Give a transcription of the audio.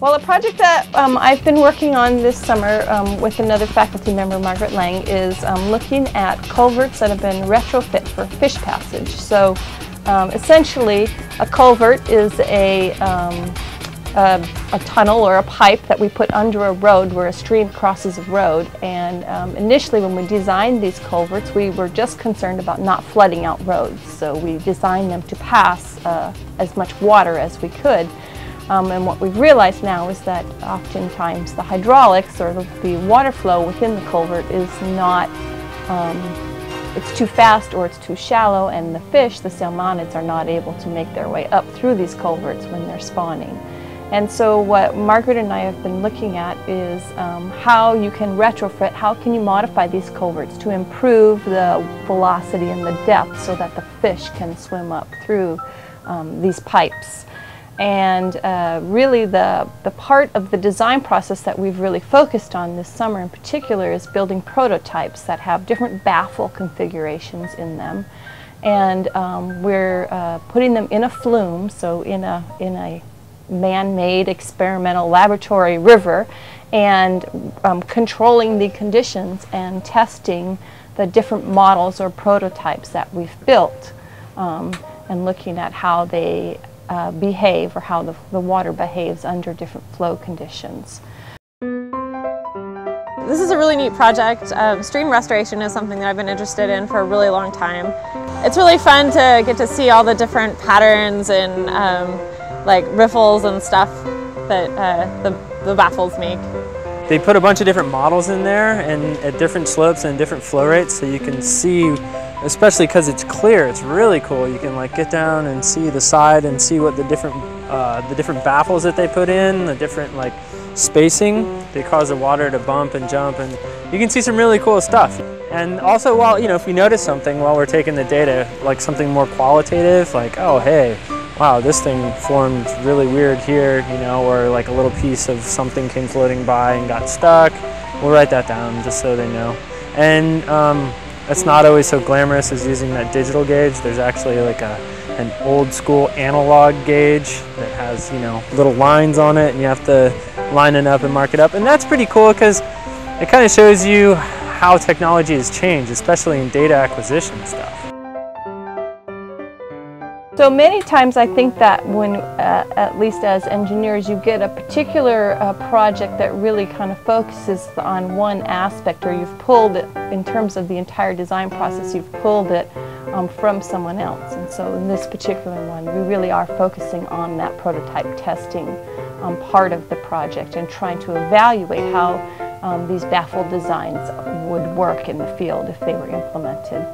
Well, a project that I've been working on this summer with another faculty member, Margaret Lang, is looking at culverts that have been retrofit for fISH passage. So essentially, a culvert is a tunnel or a pipe that we put under a road where a stream crosses a road. And initially when we designed these culverts, we were just concerned about not flooding out roads. So we designed them to pass as much water as we could. And what we've realized now is that oftentimes the hydraulics or the water flow within the culvert is not, it's too fast or it's too shallow, and the fish, the salmonids, are not able to make their way up through these culverts when they're spawning. And so what Margaret and I have been looking at is how you can retrofit, how can you modify these culverts to improve the velocity and the depth so that the fish can swim up through these pipes. And really the part of the design process that we've really focused on this summer in particular is building prototypes that have different baffle configurations in them. And we're putting them in a flume, so in a man-made experimental laboratory river, and controlling the conditions and testing the different models or prototypes that we've built, and looking at how they behave, or how the water behaves under different flow conditions. This is a really neat project. Stream restoration is something that I've been interested in for a really long time. It's really fun to get to see all the different patterns and like riffles and stuff that the baffles make. They put a bunch of different models in there and at different slopes and different flow rates, so you can see, especially because it's clear, it's really cool. You can like get down and see the side and see what the different baffles that they put in, the different like spacing. They cause the water to bump and jump, and you can see some really cool stuff. And also, while if you notice something while we're taking the data, like something more qualitative, like, oh hey, wow, this thing formed really weird here, or like a little piece of something came floating by and got stuck. We'll write that down just so they know. And it's not always so glamorous as using that digital gauge. There's actually like an old school analog gauge that has little lines on it, and you have to line it up and mark it up. And that's pretty cool because it kind of shows you how technology has changed, especially in data acquisition stuff. So many times I think that when, at least as engineers, you get a particular project that really kind of focuses on one aspect, or you've pulled it, in terms of the entire design process, you've pulled it from someone else. And so in this particular one, we really are focusing on that prototype testing part of the project and trying to evaluate how these baffle designs would work in the field if they were implemented.